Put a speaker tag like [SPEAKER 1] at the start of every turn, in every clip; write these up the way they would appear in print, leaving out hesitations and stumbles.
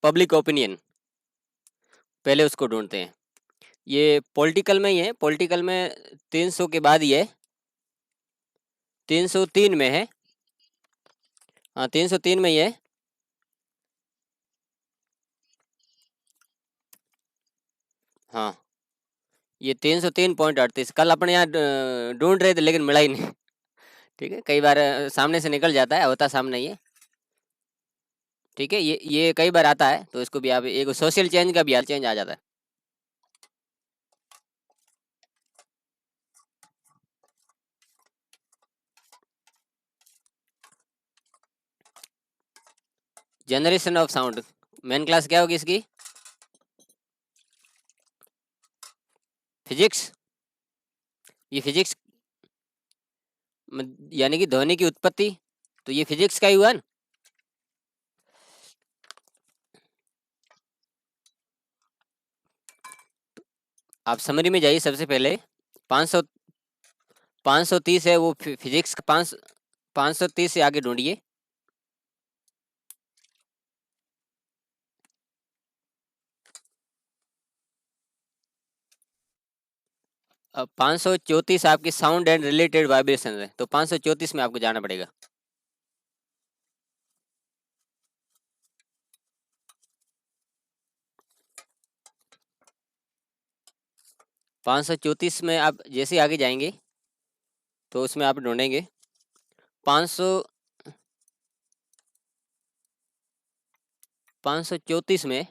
[SPEAKER 1] Public opinion, पहले उसको ढूंढते हैं। ये पॉलिटिकल में ही है, पॉलिटिकल में 300 के बाद ही है, 303 में है। हाँ 303 में ही है। हाँ ये 303.38 कल अपने यहाँ ढूंढ रहे थे लेकिन मिला ही नहीं। ठीक है, कई बार सामने से निकल जाता है, होता सामने ही है। ठीक है, ये कई बार आता है, तो इसको भी आप एक सोशल चेंज का भी हाल चेंज आ जाता है। Generation of sound, main class क्या होगी इसकी? फिजिक्स। ये फिजिक्स यानी कि ध्वनि की उत्पत्ति, तो ये फिजिक्स का ही हुआ ना। आप समरी में जाइए सबसे पहले। 500 530 है वो फिजिक्स का, 530 से आगे ढूंढिए। अब 534 आपकी साउंड एंड रिलेटेड वाइब्रेशन है, तो 534 में आपको जाना पड़ेगा। 534 में आप जैसे आगे जाएंगे तो उसमें आप ढूंढेंगे 500 534 में,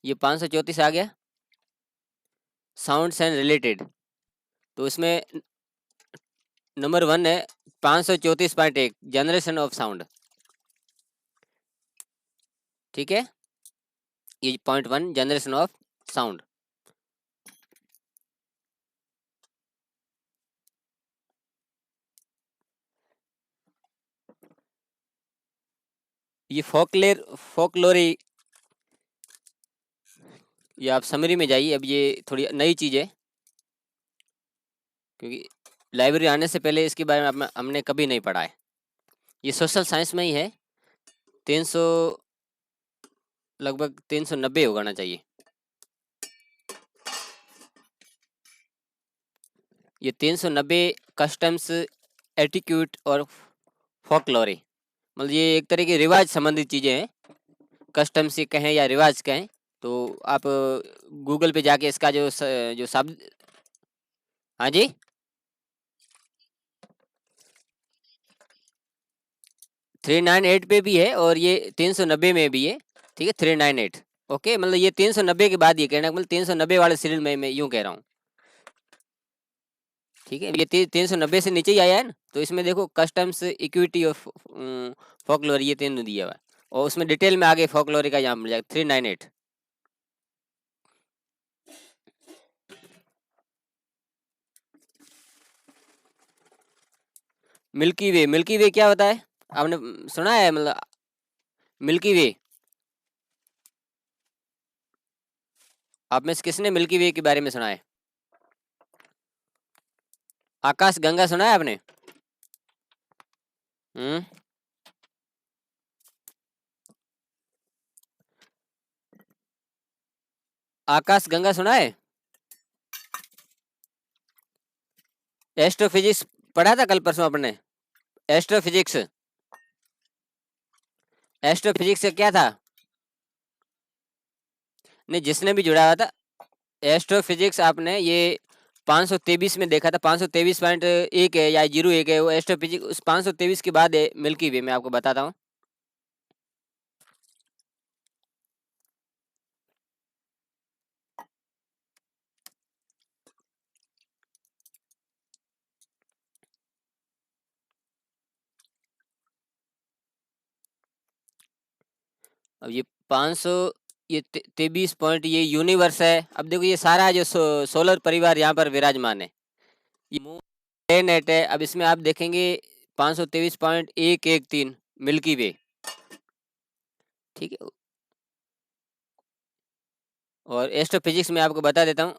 [SPEAKER 1] ये 534 आ गया, साउंड्स एंड रिलेटेड। तो इसमें नंबर 1 है 534.1 जनरेशन ऑफ साउंड। ठीक है, ये पॉइंट 1 जनरेशन ऑफ साउंड। ये फोकलोरी, ये आप समरी में जाइए। अब ये थोड़ी नई चीज़ है, क्योंकि लाइब्रेरी आने से पहले इसके बारे में हमने कभी नहीं पढ़ा है। ये सोशल साइंस में ही है, 300 लगभग 390 होना चाहिए। ये 390 कस्टम्स, एटिक्यूट और फोकलोरी, मतलब ये एक तरह की रिवाज संबंधित चीज़ें हैं। कस्टम से कहें या रिवाज कहें, तो आप गूगल पे जाके इसका जो शब्द। हाँ जी, 398 पे भी है और ये 390 में भी है। ठीक है, 398। ओके, मतलब ये 390 के बाद ये कहना, मतलब 390 वाले सीरियल में मैं यूँ कह रहा हूँ। ठीक है, ये 390 से नीचे ही आया है ना, तो इसमें देखो कस्टम्स, इक्विटी और फोकलोर, ये तीनों दिया हुआ है, और उसमें डिटेल में आगे फोकलोरी का यहाँ मिल जाएगा 398। मिल्की वे क्या होता है, आपने सुना है? मतलब मिल्की वे, आप में से किसने मिल्की वे के बारे में सुना है? आकाश गंगा सुना है आपने? हम्म, आकाश गंगा सुना है? एस्ट्रोफिजिक्स पढ़ा था कल परसों आपने? एस्ट्रोफिजिक्स, एस्ट्रोफिजिक्स से क्या था? नहीं, जिसने भी जुड़ा हुआ था एस्ट्रोफिजिक्स, आपने ये 523 में देखा था, 523.1 है या 01 है, वो एस्ट्रोफिजिक्स उस 523 के बाद है मिल्की वे, मैं आपको बताता हूँ। अब ये 500, ये 23 ये यूनिवर्स है। अब देखो ये सारा जो सोलर परिवार यहाँ पर विराजमान है, ये मून प्लेनेट है। अब इसमें आप देखेंगे 523.113 मिल्की वे। ठीक है, और एस्ट्रोफिजिक्स में आपको बता देता हूँ,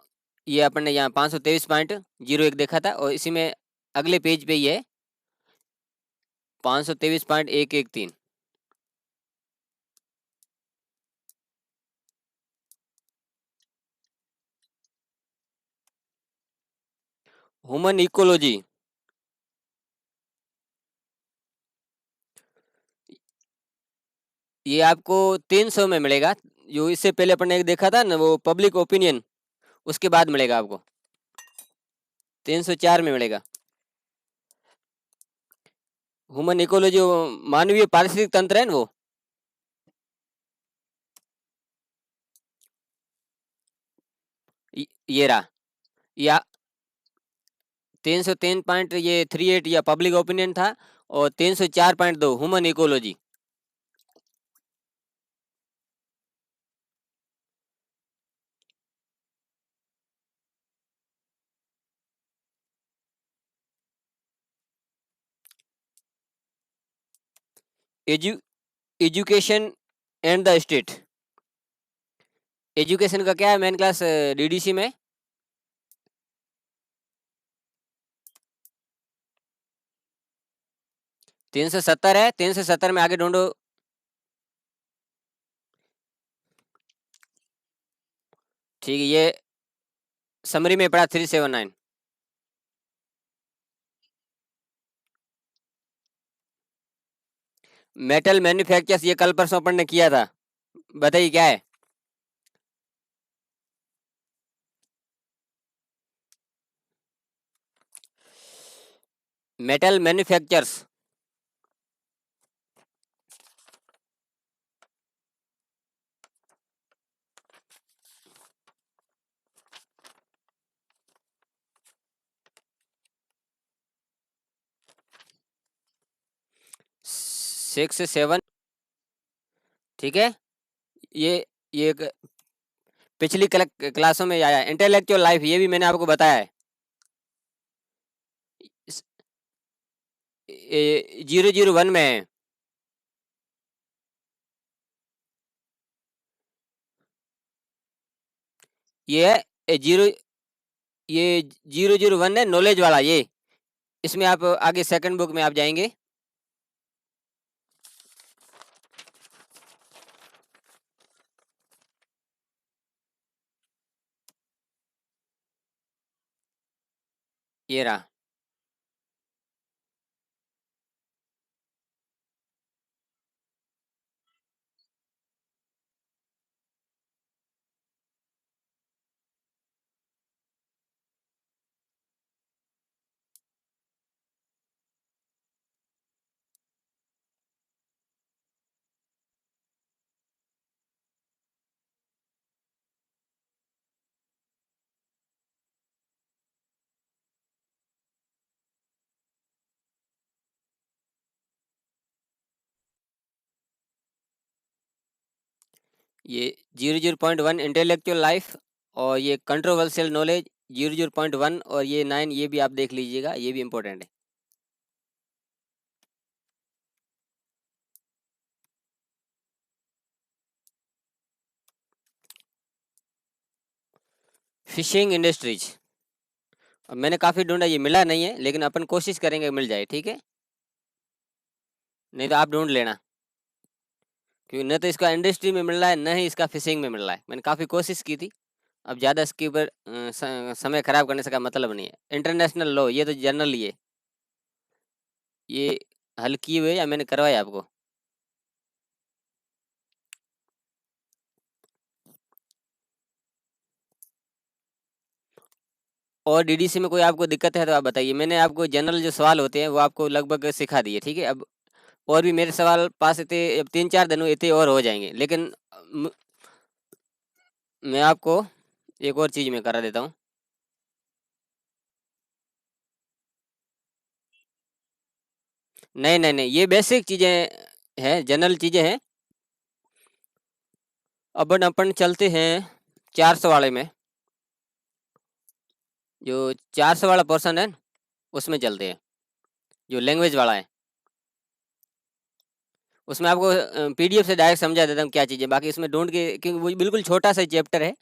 [SPEAKER 1] ये अपन ने यहाँ 523.01 देखा था, और इसी में अगले पेज पे ही है 523.113। ह्यूमन इकोलॉजी, ये आपको 300 में मिलेगा। जो इससे पहले अपन ने एक देखा था ना, वो पब्लिक ओपिनियन, उसके बाद मिलेगा आपको, 304 में मिलेगा। ह्यूमन इकोलॉजी मानवीय पारिस्थितिक तंत्र है ना वो। ये रहा। या 303 ये 38 या पब्लिक ओपिनियन था, और 304.2 human ecology. एजु education and the state. Education का क्या है मेन क्लास डीडीसी में? 370 है। 370 में आगे ढूंढो। ठीक है, ये समरी में पड़ा 379। मेटल मैन्युफैक्चर्स, ये कल परसों अपन ने किया था, बताइए क्या है? Metal manufactures. सिक्स सेवन, ठीक है। ये पिछली क्लासों में आया। इंटेलेक्चुअल लाइफ, ये भी मैंने आपको बताया है। 001 में है। ये है जीरो, ये 001 है, नॉलेज वाला। ये इसमें आप आगे सेकंड बुक में आप जाएंगे। ये रहा। ये 00.1 इंटेलेक्चुअल लाइफ, और ये कंट्रोवर्शियल नॉलेज 00.1, और ये 9, ये भी आप देख लीजिएगा, ये भी इम्पोर्टेंट है। फिशिंग इंडस्ट्रीज, अब मैंने काफ़ी ढूंढा, ये मिला नहीं है, लेकिन अपन कोशिश करेंगे मिल जाए, ठीक है। नहीं तो आप ढूंढ लेना, क्योंकि न तो इसका इंडस्ट्री में मिल रहा है, न ही इसका फिशिंग में मिल रहा है। मैंने काफ़ी कोशिश की थी। अब ज़्यादा इसके ऊपर समय खराब करने से का मतलब नहीं है। इंटरनेशनल लॉ, ये तो जनरल ही है। ये हल किए हुए या मैंने करवाया आपको? और डीडीसी में कोई आपको दिक्कत है तो आप बताइए। मैंने आपको जनरल जो सवाल होते हैं वो आपको लगभग सिखा दिए, ठीक है। अब और भी मेरे सवाल पास थे, अब 3-4 दिन इतने और हो जाएंगे, लेकिन म- मैं आपको एक और चीज़ में करा देता हूँ। नहीं नहीं नहीं, ये बेसिक चीज़ें हैं, जनरल चीज़ें हैं। अब अपन चलते हैं 400 वाले में। जो 400 वाला पोर्शन है उसमें चलते हैं, जो लैंग्वेज वाला है। उसमें आपको पीडीएफ से डायरेक्ट समझा देता हूँ क्या चीज़ है, बाकी उसमें ढूंढ के, क्योंकि वो बिल्कुल छोटा सा चैप्टर है।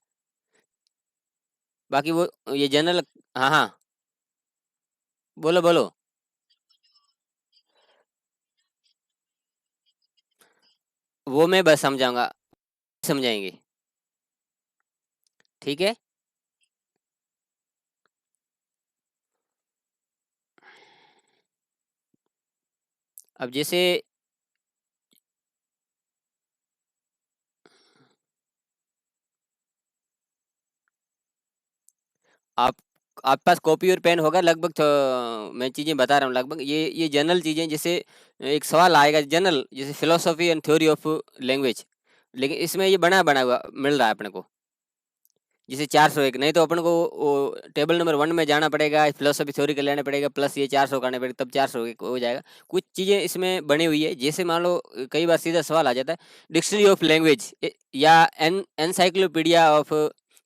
[SPEAKER 1] बाकी वो ये जनरल। हाँ हाँ, बोलो बोलो। वो मैं बस समझाऊंगा, समझाएंगे, ठीक है। अब जैसे आप आपके पास कॉपी और पेन होगा लगभग, तो मैं चीज़ें बता रहा हूँ लगभग, ये जनरल चीज़ें, जैसे एक सवाल आएगा जनरल, जैसे philosophy and theory of language, लेकिन इसमें ये बना हुआ मिल रहा है अपने को, जैसे 401, नहीं तो अपन को वो टेबल नंबर 1 में जाना पड़ेगा, फिलोसफी थ्योरी का लेना पड़ेगा, प्लस ये 400 करना पड़ेगा, तब 400 हो जाएगा। कुछ चीज़ें इसमें बनी हुई है, जैसे मान लो कई बार सीधा सवाल आ जाता है, डिक्शनरी ऑफ लैंग्वेज या एनसाइक्लोपीडिया ऑफ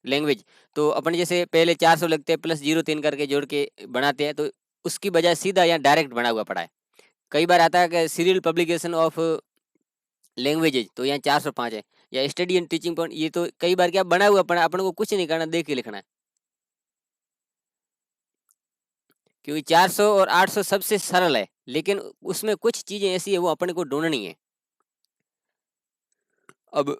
[SPEAKER 1] लैंग्वेज, तो अपन जैसे पहले 400 लगते हैं, प्लस 03 करके जोड़ के बनाते हैं, तो उसकी बजाय सीधा यहाँ डायरेक्ट बना हुआ पड़ा है। कई बार आता है कि सीरियल पब्लिकेशन ऑफ लैंग्वेजेज, तो यहाँ 405 है, या स्टडी एंड टीचिंग पॉइंट, ये तो कई बार क्या बना हुआ पड़ा, अपन को कुछ नहीं करना, देख के लिखना है, क्योंकि 400 और 800 सबसे सरल है, लेकिन उसमें कुछ चीजें ऐसी है वो अपने को ढूंढनी है। अब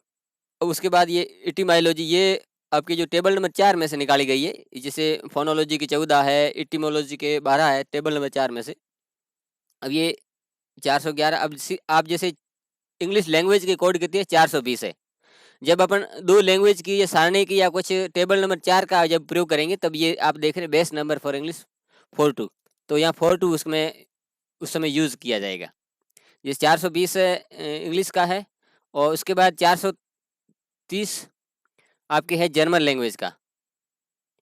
[SPEAKER 1] अब उसके बाद ये इटिमाइलोजी, ये आपकी जो टेबल नंबर 4 में से निकाली गई है, जैसे फोनोलॉजी की 14 है, इटिमोलॉजी के 12 है, टेबल नंबर 4 में से। अब ये 411, अब आप जैसे इंग्लिश लैंग्वेज की कोड कितनी है, 420 है। जब अपन दो लैंग्वेज की या सारणी की या कुछ टेबल नंबर 4 का जब प्रयोग करेंगे, तब ये आप देख रहे हैं बेस्ट नंबर फॉर इंग्लिश 42, तो यहाँ 42 उसमें उस समय यूज किया जाएगा। ये 420 इंग्लिश का है, और उसके बाद 430 आपके है जर्मन लैंग्वेज का,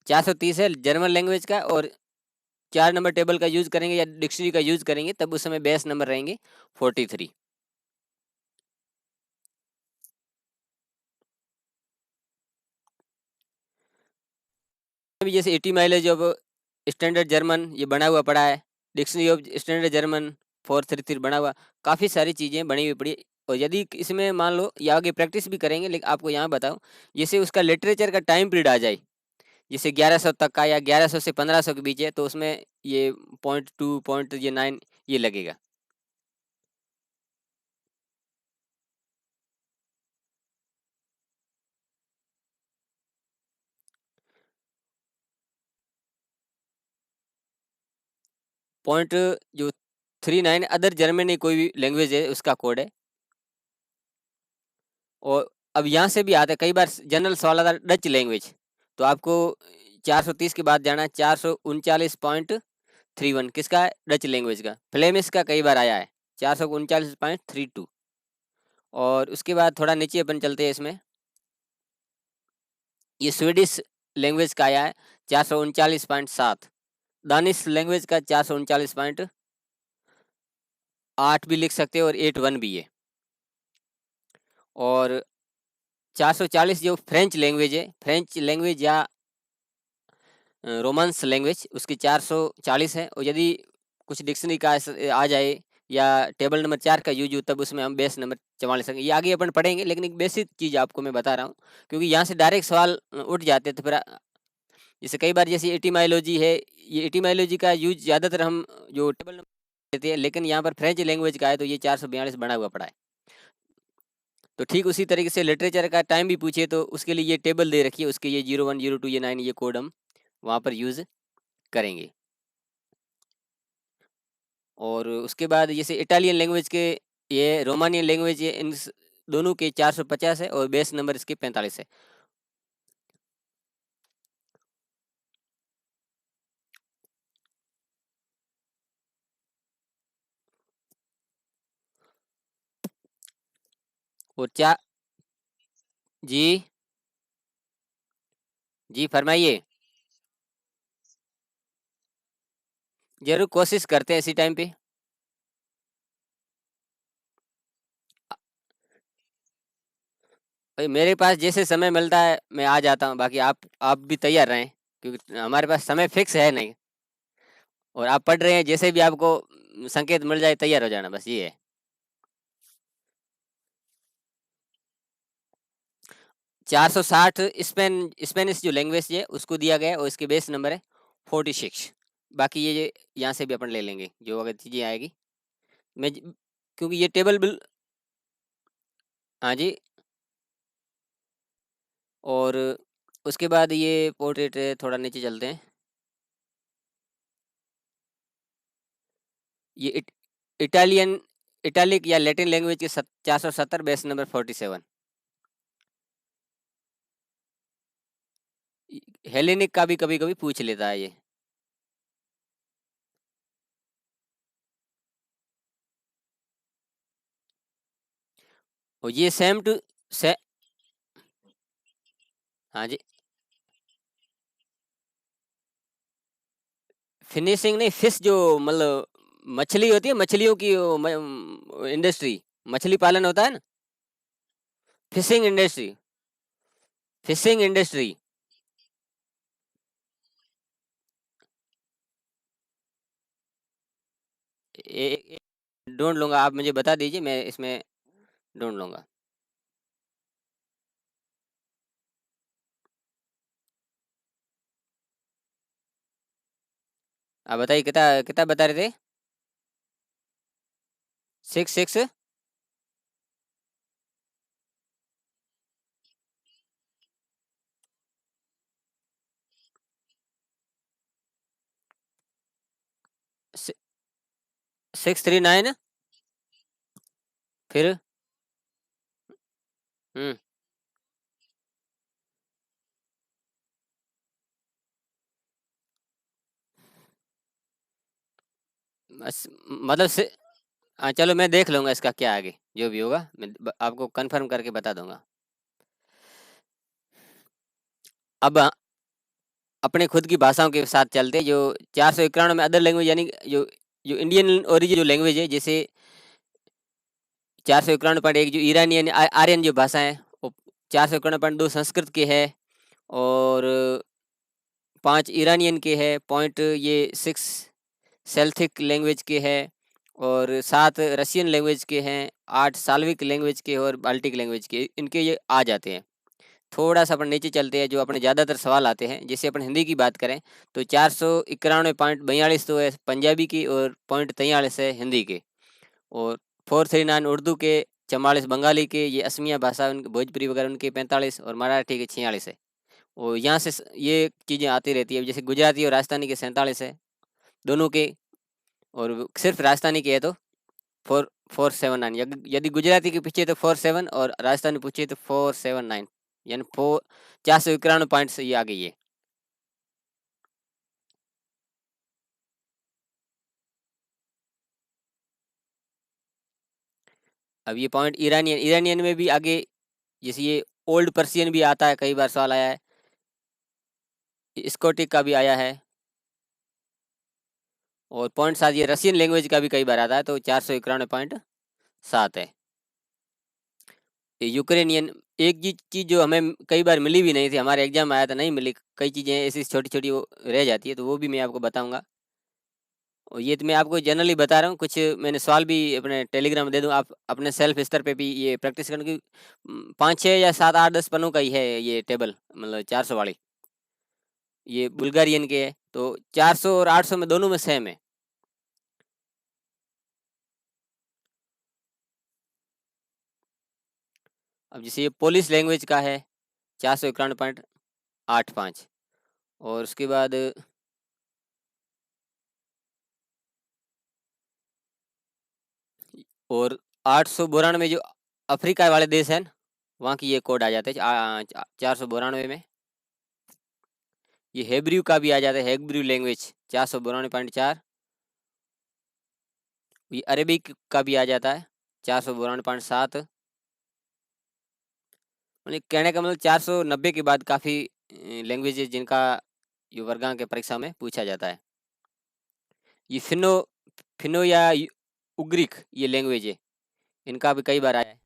[SPEAKER 1] 430 है जर्मन लैंग्वेज का, और 4 नंबर टेबल का यूज करेंगे या डिक्शनरी का यूज करेंगे, तब उस समय बेस्ट नंबर रहेंगे 43। अभी जैसे 80 माइलेज ऑफ स्टैंडर्ड जर्मन ये बना हुआ पड़ा है, डिक्शनरी ऑफ स्टैंडर्ड जर्मन 433 बना हुआ, काफ़ी सारी चीज़ें बनी हुई पड़ी। और यदि इसमें मान लो या आगे प्रैक्टिस भी करेंगे, लेकिन आपको यहाँ बताऊँ, जैसे उसका लिटरेचर का टाइम पीरियड आ जाए, जैसे 1100 तक का या 1100 से 1500 के बीच है, तो उसमें ये .2 ये 9 ये लगेगा। पॉइंट जो 39 अदर जर्मनी कोई भी लैंग्वेज है उसका कोड है। और अब यहाँ से भी आता है, कई बार जनरल सवाल आता है डच लैंग्वेज, तो आपको 430 के बाद जाना है, 439.31 किसका है, डच लैंग्वेज का। फ्लेमिश का कई बार आया है 439.32। और उसके बाद थोड़ा नीचे अपन चलते हैं, इसमें ये स्वीडिश लैंग्वेज का आया है 439.7, दानिश लैंग्वेज का 439.8 भी लिख सकते हैं, और 81 भी है। और 440 जो फ्रेंच लैंग्वेज है, फ्रेंच लैंग्वेज या रोमांस लैंग्वेज, उसकी 440 है। और यदि कुछ डिक्शनरी का आ जाए या टेबल नंबर 4 का यूज हो, तब उसमें हम बेस नंबर 44 सकें। ये आगे अपन पढ़ेंगे, लेकिन एक बेसिक चीज़ आपको मैं बता रहा हूँ, क्योंकि यहाँ से डायरेक्ट सवाल उठ जाते हैं, तो फिर जैसे कई बार जैसे एटीमाइलोजी है, ये एटीमाइलोजी का यूज ज़्यादातर हम जो टेबल नंबर देते हैं, लेकिन यहाँ पर फ्रेंच लैंग्वेज का है, तो ये 442 बना हुआ पड़ा है। तो ठीक उसी तरीके से लिटरेचर का टाइम भी पूछे, तो उसके लिए ये टेबल दे रखी है, उसके ये 01, 02, ये 9 ये कोड हम वहाँ पर यूज़ करेंगे। और उसके बाद जैसे इटालियन लैंग्वेज के, ये रोमानियन लैंग्वेज, ये इन दोनों के 450 है, और बेस नंबर इसके 45 है। और चार, जी जी फरमाइए। जरूर कोशिश करते हैं इसी टाइम पे। भाई मेरे पास जैसे समय मिलता है मैं आ जाता हूँ, बाकी आप भी तैयार रहें, क्योंकि हमारे पास समय फिक्स है नहीं। और आप पढ़ रहे हैं, जैसे भी आपको संकेत मिल जाए तैयार हो जाना, बस ये है। 460 स्पेनिश जो लैंग्वेज है उसको दिया गया है, और इसके बेस नंबर है 46। बाकी ये यहाँ से भी अपन ले लेंगे जो अगर चीज़ें आएगी। मैं क्योंकि ये टेबल बिल, हाँ जी। और उसके बाद ये पोर्ट्रेट थोड़ा नीचे चलते हैं, ये इटालियन इटालिक या लैटिन लैंग्वेज की 470 बेस नंबर 47। हेलेनिक का भी कभी कभी पूछ लेता है ये। और ये सेम टू से, हाँ जी, फिनिशिंग नहीं, फिश जो मतलब मछली होती है, मछलियों की इंडस्ट्री, मछली पालन होता है ना, फिशिंग इंडस्ट्री, फिशिंग इंडस्ट्री। ढूंढ लूंगा, आप मुझे बता दीजिए, मैं इसमें ढूंढ लूंगा। आप बताइए, कितना कितना बता रहे थे? 6 6 639। फिर हम्म मतलब से, हाँ चलो, मैं देख लूंगा इसका क्या आगे जो भी होगा, मैं आपको कंफर्म करके बता दूंगा। अब अपने खुद की भाषाओं के साथ चलते हैं, जो 491 में अदर लैंग्वेज, यानी जो जो इंडियन ओरिजिन जो लैंग्वेज है, जैसे 491.1 जो ईरानियन आर्यन जो भाषा है, वो 491.2 संस्कृत के है, और 5 ईरानियन के है, पॉइंट ये 6 सेल्थिक लैंग्वेज के है, और 7 रशियन लैंग्वेज के हैं, 8 साल्विक लैंग्वेज के और बाल्टिक लैंग्वेज के, इनके ये आ जाते हैं। थोड़ा सा अपन नीचे चलते हैं, जो अपने ज़्यादातर सवाल आते हैं, जैसे अपन हिंदी की बात करें तो 491.42 तो है पंजाबी की, और 0.43 है हिंदी के, और 439 उर्दू के, 44 बंगाली के, ये असमिया भाषा भोजपुरी वगैरह उनके 45, और मराठी के 46 है। और यहाँ से ये चीज़ें आती रहती है, जैसे गुजराती और राजस्थानी के 47 है दोनों के, और सिर्फ राजस्थानी के है तो 479। यदि गुजराती के पीछे तो 47, और राजस्थानी पूछे तो 479, यानी 491 पॉइंट से ये आ गई है। अब ये पॉइंट ईरानियन, ईरानियन में भी आगे, जैसे ये ओल्ड पर्सियन भी आता है, कई बार सवाल आया है, स्कोटिक का भी आया है, और पॉइंट 7 ये रशियन लैंग्वेज का भी कई बार आता है, तो 491.7 है। ये यूक्रेनियन, एक चीज़ जो हमें कई बार मिली भी नहीं थी, हमारे एग्जाम में आया था, नहीं मिली, कई चीज़ें ऐसी छोटी छोटी वो रह जाती है, तो वो भी मैं आपको बताऊंगा। और ये तो मैं आपको जनरली बता रहा हूँ, कुछ मैंने सवाल भी अपने टेलीग्राम में दे दूँ, आप अपने सेल्फ स्तर पे भी ये प्रैक्टिस करने की। 5 6 या 7 8 10 पन्नों का ही है ये टेबल, मतलब 400 वाली, ये बुल्गारियन के है, तो 400 और 800 में दोनों में सेम है। अब जैसे ये पोलिश लैंग्वेज का है, 491.85, और उसके बाद और 892 में जो अफ्रीका वाले देश हैं, वहाँ की ये कोड आ जाते हैं 492 में। ये हेब्रू का भी आ जाता है, हेब्रू लैंग्वेज 492.4। ये अरेबिक का भी आ जाता है 492.7। मतलब कहने का मतलब 490 के बाद काफ़ी लैंग्वेज है जिनका ये वर्गांक के परीक्षा में पूछा जाता है। ये फिनो फिनो या उग्रिक ये लैंग्वेज है, इनका भी कई बार आया है।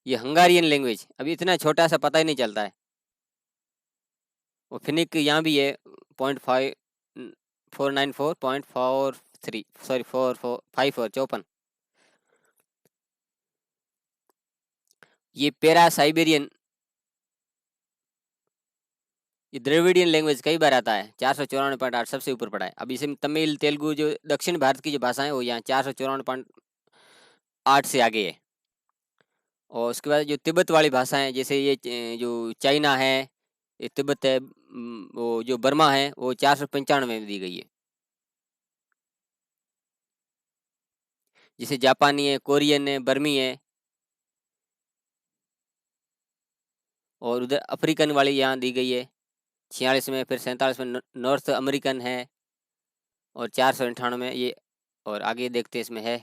[SPEAKER 1] ये हंगारियन लैंग्वेज, अभी इतना छोटा सा पता ही नहीं चलता है। और फिनिक यहाँ भी है, 0.494.43, सॉरी 4454 54। ये पेरा साइबेरियन, ये द्रविडियन लैंग्वेज कई बार आता है, 494.8 सबसे ऊपर पड़ा है। अब इसे तमिल तेलुगु जो दक्षिण भारत की जो भाषाएं, वो यहाँ 494.8 से आगे है। और उसके बाद जो तिब्बत वाली भाषाएं, जैसे ये जो चाइना है, ये तिब्बत है, वो जो बर्मा है, वो 495 में दी गई है। जैसे जापानी है, कोरियन है, बर्मी है, और उधर अफ्रीकन वाली यहाँ दी गई है 46 में, फिर 47 में नॉर्थ अमेरिकन है, और 498 में ये, और आगे देखते हैं इसमें है,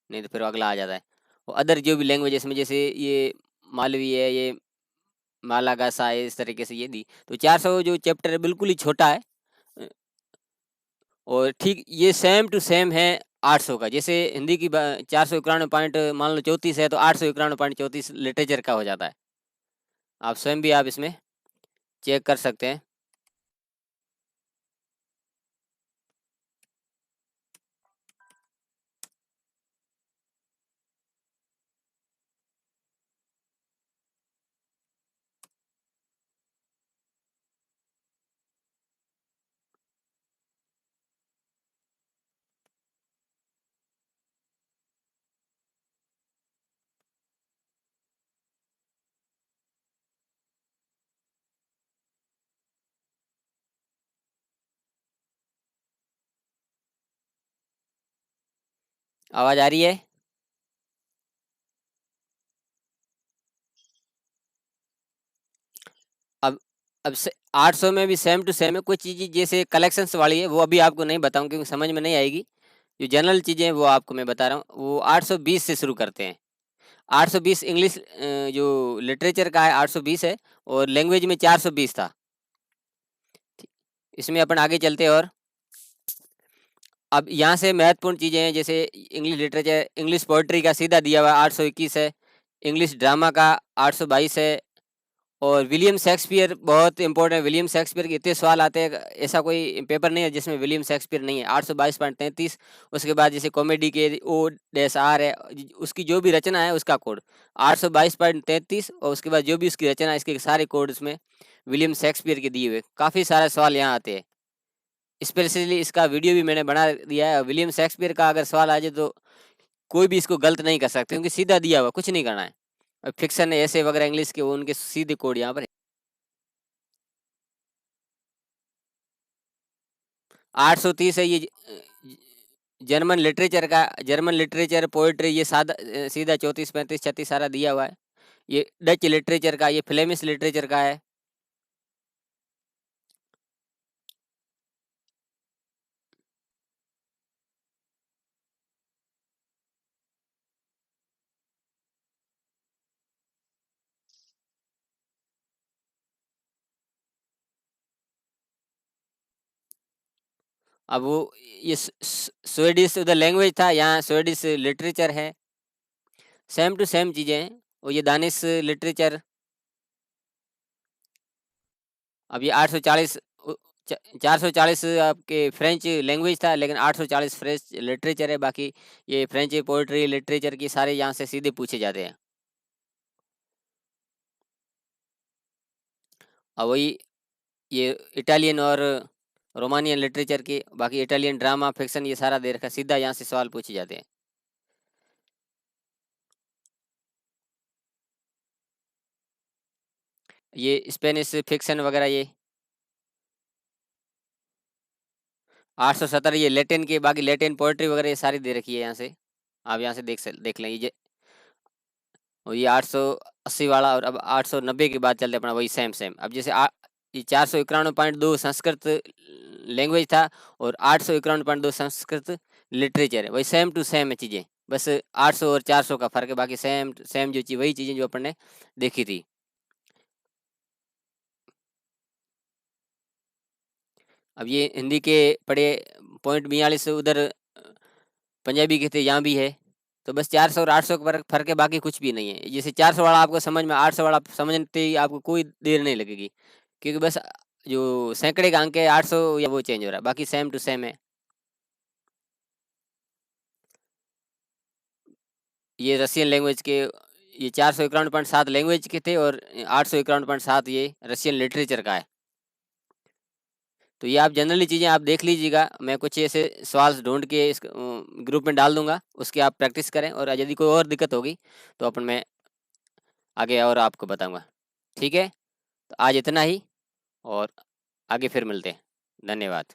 [SPEAKER 1] नहीं तो फिर अगला आ जाता है। और अदर जो भी लैंग्वेज इसमें, जैसे ये मालवी है, ये मालागासा है, इस तरीके से ये दी। तो 400 जो चैप्टर है बिल्कुल ही छोटा है, और ठीक ये सेम टू सेम है 800 का। जैसे हिंदी की 491 पॉइंट मान लो 34 है, तो 891.34 लिटरेचर का हो जाता है। आप स्वयं भी आप इसमें चेक कर सकते हैं। आवाज आ रही है? अब अब 800 में भी सेम टू सेम है। कुछ चीज़ें जैसे कलेक्शंस वाली है वो अभी आपको नहीं बताऊं क्योंकि समझ में नहीं आएगी। जो जनरल चीज़ें हैं वो आपको मैं बता रहा हूँ। वो 820 से शुरू करते हैं। 820 इंग्लिश जो लिटरेचर का है 820 है, और लैंग्वेज में 420 था। इसमें अपन आगे चलते हैं। और अब यहाँ से महत्वपूर्ण चीज़ें हैं, जैसे इंग्लिश लिटरेचर, इंग्लिश पोइट्री का सीधा दिया हुआ 821 है, इंग्लिश ड्रामा का 822 है, और विलियम शेक्सपियर बहुत इंपॉर्टेंट है। विलियम शेक्सपियर के इतने सवाल आते हैं, ऐसा कोई पेपर नहीं है जिसमें विलियम शेक्सपियर नहीं है। 822.33। उसके बाद जैसे कॉमेडी के O-R है, उसकी जो भी रचना है उसका कोड 822.33, और उसके बाद जो भी उसकी रचना है इसके सारे कोड उसमें विलियम शेक्सपियर के दिए हुए। काफ़ी सारे सवाल यहाँ आते हैं। स्पेशली इसका वीडियो भी मैंने बना दिया है। विलियम शेक्सपियर का अगर सवाल आ जाए तो कोई भी इसको गलत नहीं कर सकते, क्योंकि सीधा दिया हुआ, कुछ नहीं करना है। अब फिक्शन है ऐसे वगैरह इंग्लिश के, वो उनके सीधे कोड यहाँ पर 830 है। ये जर्मन लिटरेचर पोएट्री, ये सादा सीधा 34 35 36 सारा दिया हुआ है। ये डच लिटरेचर का, ये फ्लेमिश लिटरेचर का है। अब वो ये स्वीडिश उधर लैंग्वेज था, यहाँ स्वीडिश लिटरेचर है। सेम टू सेम चीज़ें हैं। और ये दानिश लिटरेचर। अब ये 840 440 आपके फ्रेंच लैंग्वेज था, लेकिन 840 फ्रेंच लिटरेचर है। बाकी ये फ्रेंच पोइट्री लिटरेचर की सारे यहाँ से सीधे पूछे जाते हैं। और वही ये इटालियन और रोमानियन लिटरेचर की, बाकी इटालियन ड्रामा फिक्शन ये सारा दे रखा है। सीधा यहाँ से सवाल पूछे जाते हैं। ये स्पेनिश फिक्शन वगैरह ये 870। ये लैटिन के, बाकी लैटिन पोइट्री वगैरह ये सारी दे रखी है यहाँ से। आप यहाँ से देख लें ये। और ये 880 वाला, और अब 890 के बाद चलते अपना वही सेम सेम। अब जैसे ये 491.2 संस्कृत लैंग्वेज था, और 891.2 संस्कृत लिटरेचर है। वही सेम टू सेम है चीज़ें, बस 800 और 400 का फर्क है। बाकी सेम सेम जो चीज़, वही चीज़ें जो अपन ने देखी थी। अब ये हिंदी के पढ़े पॉइंट 42 उधर पंजाबी के थे, यहाँ भी है। तो बस 400 और 800 का फर्क है, बाकी कुछ भी नहीं है। जैसे 400 वाला आपको समझ में, 800 वाला समझते ही आपको कोई देर नहीं लगेगी, क्योंकि बस जो सैकड़े का अंक है 800 या वो चेंज हो रहा है, बाकी सेम टू सेम है। ये रशियन लैंग्वेज के, ये 451.7 लैंग्वेज के थे, और 851.7 ये रशियन लिटरेचर का है। तो ये आप जनरली चीज़ें आप देख लीजिएगा। मैं कुछ ऐसे सवाल ढूंढ के इस ग्रुप में डाल दूंगा, उसकी आप प्रैक्टिस करें, और यदि कोई और दिक्कत होगी तो अपन मैं आगे और आपको बताऊंगा। ठीक है, तो आज इतना ही, और आगे फिर मिलते हैं। धन्यवाद।